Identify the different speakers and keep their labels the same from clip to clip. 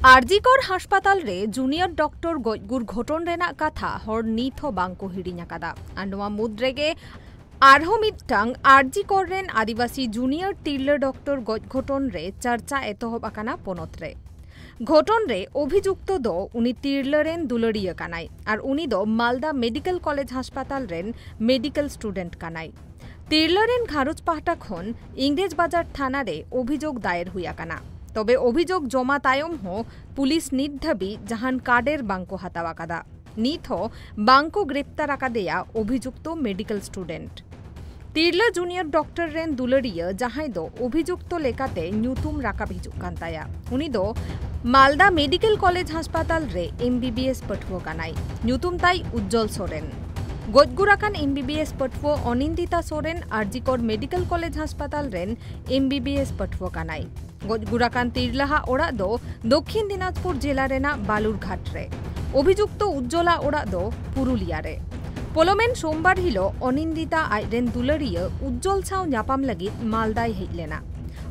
Speaker 1: आरजीकर हास्पाताल रे junior doctor गजगुर घटन रेना कथा हर नीत हो बांको हिड़िñ आकादा आंडवा मुद्रेगे आरहो मिदटांग आरजीकर रेन आदिवासी जूनियर तिरले डॉक्टर गज घटन रे चर्चा एतहब आकाना पनत रे घटन रे अभियुक्त दो उनी तिरले रेन दुलड़िया कानाई और उनी दो मालदा मेडिकल कॉलेज हास्पाताल रेन मेडिकल स्टूडेंट कानाई तिरले रेन घारुज पाहटा खन इंग्रेज बाजार थाना रे अभियोग दायर हुई आकाना तबे अभियोग जमा तायम हो पुलिस नित धाबी जहान कार्डेर बांको हातावा कादा नित हो बांको ग्रेप्तार आकादेया अभियुक्त मेडिकल स्टूडेंट तिरले जूनियर डॉक्टर रेन दुलड़िया जहां दो अभियुक्त लेकाते न्यूतुम राकाब हिजुक कांताया उनी दो मालदा मेडिकल कॉलेज हास्पाताल रे एमबीबीएस पठुओ कानाई न्यूतुम ताई उज्जवल सोरेन गजगुराकान एमबीबीएस पठुओ अनिंदिता सोरेन आरजीकर मेडिकल कॉलेज हास्पाताल रेन एमबीबीएस पठुओ कानाई गजगुराकान तिरलाहा ओड़ा दो दक्षिण दिनाजपुर जिला रेना बालुरघाट रे अभियुक्त उज्ज्वला ओड़ा दो पुरुलिया रे पोलोमेन सोमवार हिलो अनिंदिता आइरेन दुलड़िया उज्ज्वल साव न्यापाम लगित मालदाय हेज लेना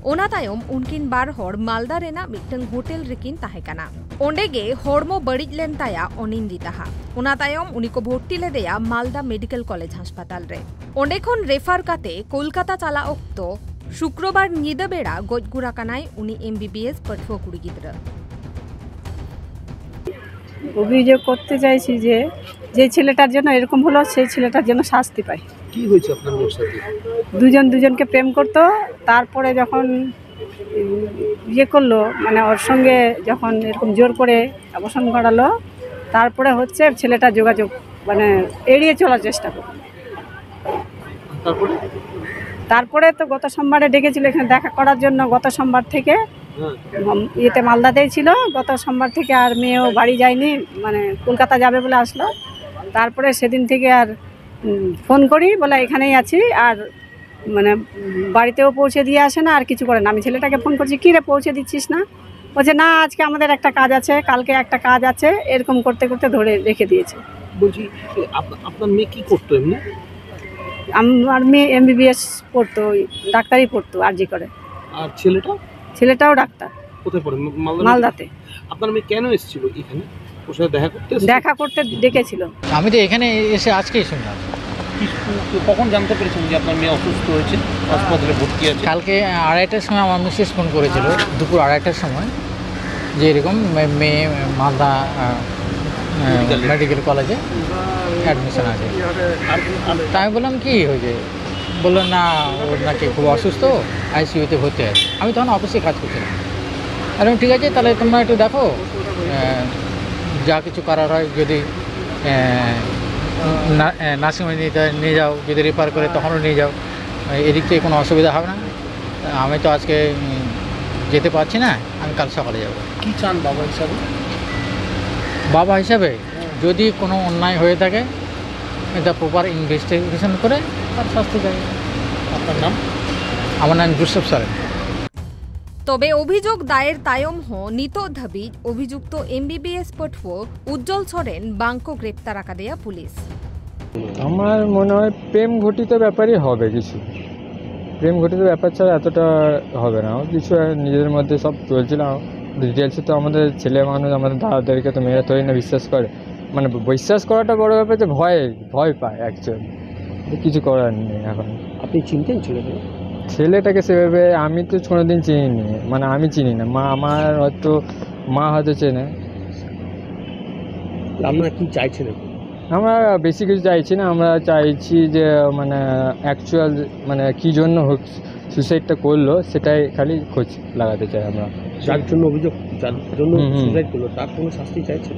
Speaker 1: ओना तायम उनकिन बार हर मालदा रेना मिटंग होटेल रेकिन ताहेकाना ओंडेगे हड़मो बड़िज लेन ताया अनिंदिताहा ओना तायम उनी को भर्ती लेदेया मालदा मेडिकल कॉलेज हास्पाताल रे ओंडे खन रेफार काते कोलकाता चला ओक्तो शुक्रवार निदा बेड़ा गजगुरा कानाय उनी एमबीबीएस पठुओ कुड़ी गिद्रा
Speaker 2: অভিযোগ করতে চাইছি যে যে ছেলেটার জন্য এরকম হলো সেই ছেলেটার জন্য শাস্তি পায়।
Speaker 3: কি হয়েছে আপনার মেয়ের সাথে?
Speaker 2: দুজন দুজনকে প্রেম করতো, তারপরে যখন ইয়ে করলো মানে ওর সঙ্গে যখন এরকম জোর করে অবসান করালো, তারপরে হচ্ছে ছেলেটা যোগাযোগ মানে এড়িয়ে চলার চেষ্টা করলো। তারপরে তো গত সোমবারে ডেকেছিল এখানে দেখা করার জন্য। গত সোমবার থেকে ইয়েতে মালদাতেই ছিল। গত সোমবার থেকে আর মেয়েও বাড়ি যায়নি, মানে কলকাতা যাবে বলে আসলো। তারপরে সেদিন থেকে আর ফোন করি বলে এখানেই আছি, আর মানে বাড়িতেও পৌঁছে দিয়ে আসে না, আর কিছু করে না। আমি ছেলেটাকে ফোন করছি, কী রে পৌঁছে দিচ্ছিস না? বলছে না আজকে আমাদের একটা কাজ আছে, কালকে একটা কাজ আছে, এরকম করতে করতে ধরে রেখে দিয়েছে।
Speaker 3: বলছি আপনার মেয়ে কী করতো এমনি?
Speaker 2: আমার মেয়ে এমবিবিএস পড়তো, ডাক্তারি পড়তো আরজি করে।
Speaker 3: আর ছেলেটাও
Speaker 2: ডাক্তার।
Speaker 3: কোথায় পড়ে?
Speaker 2: মালদাতে।
Speaker 3: আপনার মেয়ে কেন এসেছিল এখানে? ওর সাথে দেখা করতে
Speaker 2: ডেকেছিল।
Speaker 4: আমি তো এখানে এসে আজকেই শুনলাম।
Speaker 3: কখন জানতে পেরেছেন যে আপনার মেয়ে অসুস্থ হয়েছে, হাসপাতালে ভর্তি আছে?
Speaker 4: কালকে 2:30টার সময় আমার মিসেস ফোন করেছিল, দুপুর 2:30টার সময়, যে এরকম মেয়ে মালদা মেডিকেল কলেজে অ্যাডমিশন আছে। তাই আমি বললাম কি হয়েছে? বললো না ওর নাকি খুব অসুস্থ, আইসিইউতে ভর্তি আছে। আমি তখন অফিসে কাজ করছিলাম। আর ঠিক আছে তাহলে তোমরা একটু দেখো, যা কিছু করার হয়, যদি নার্সিংহোমে নিয়ে যাও, যদি রেফার করে তখনও নিয়ে যাও, এদিক থেকে কোনো অসুবিধা হবে না। আমি তো আজকে যেতে পারছি না, আমি কাল সকালে যাব।
Speaker 3: কী চান বাবা হিসাবে?
Speaker 4: বাবা হিসাবে যদি কোনো অন্যায় হয়ে থাকে এটা প্রপার ইনভেস্টিগেশন করে তার শাস্তি দেয়।
Speaker 3: আপনার নাম?
Speaker 4: আমার নাম জোসেফ সোরেন।
Speaker 1: তবে অভিযোগ দায়ের তায়ম হো নিত ধাবি অভিযুক্ত এমবিবিএস পঠুও উজ্জ্বল সোরেন বাংকো গ্রেপ্তার আকাদেয়া পুলিশ।
Speaker 5: আমার মনে হয় প্রেম ঘটিত ব্যাপারই হবে, কিছু প্রেম ঘটিত ব্যাপার ছাড়া এতটা হবে না। কিছু নিজেদের মধ্যে সব চলছিল। ডিটেলসে তো আমাদের ছেলে মানুষ, আমাদের দাদাদেরকে তো মেয়েরা তৈরি না বিশ্বাস করে, মানে বিশ্বাস করাটা বড় ব্যাপার, যে ভয় পায় অ্যাকচুয়ালি। কিছু করার নেই এখন।
Speaker 3: আপনি চিনতেন
Speaker 5: ছেলেটাকে সেভাবে? আমি তো কোনোদিন চিনিনি, মানে আমি চিনি না। আমার হয়তো মা হয়তো চেনে।
Speaker 3: আপনারা কি চাইছেন?
Speaker 5: আমরা বেশি কিছু চাইছি না, আমরা চাইছি যে মানে অ্যাকচুয়াল মানে কী জন্য সুসাইডটা করলো সেটাই খালি খোঁজ লাগাতে চাই আমরা।
Speaker 3: যার জন্য অভিযোগ, যার জন্য সুসাইড করলো তার কোনো শাস্তি চাইছে?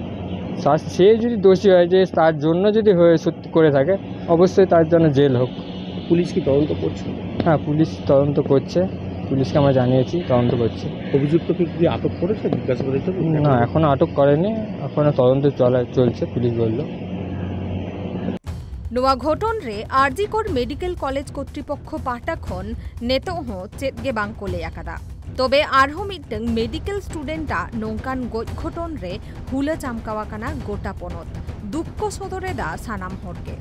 Speaker 5: সে যদি দোষী হয়, যে তার জন্য যদি সত্যি করে থাকে, অবশ্যই তার জন্য জেল হোক।
Speaker 3: পুলিশ কি তদন্ত করছে?
Speaker 5: হ্যাঁ, পুলিশ তদন্ত করছে, পুলিশকে আমরা জানিয়েছি, তদন্ত করছে।
Speaker 3: অভিযুক্তকে কি আটক করেছে? জিজ্ঞাসাবাদ
Speaker 5: না, এখনও আটক করেনি, এখনও তদন্ত চলছে, পুলিশ বলল।
Speaker 1: নোয়া ঘটন রে আরজিকর মেডিকেল কলেজ কর্তৃপক্ষ পাটাখন নেতহ চেতগে বাংকোলে আকাদা তবে আরহো মিটং মেডিকেল স্টুডেন্टा নৌকান গজ ঘটন রে হুলে চামকাওয়াকানা গোটা পনত দুঃখ সদরে দা সানাম হরকে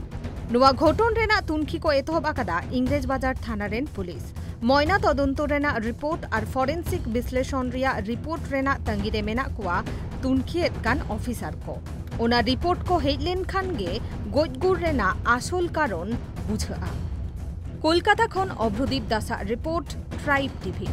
Speaker 1: নোয়া ঘটন রেনা তুনখি को एतहब आकादा इंग्रेज बाजार थाना रेन पुलिस मयना तदंतो रेना रिपोर्ट और फॉरेंसिक विश्लेषण रिया रिपोर्ट रेना तंगिरे मेना कुआ तुनखियत कान ऑफिसर को ओना रिपोर्ट को हेज लेन खान गे गजगुर रेना आसल कारण बुझा। कोलकाता खन अभ्रदीप दासा रिपोर्ट ट्राइब टीवी।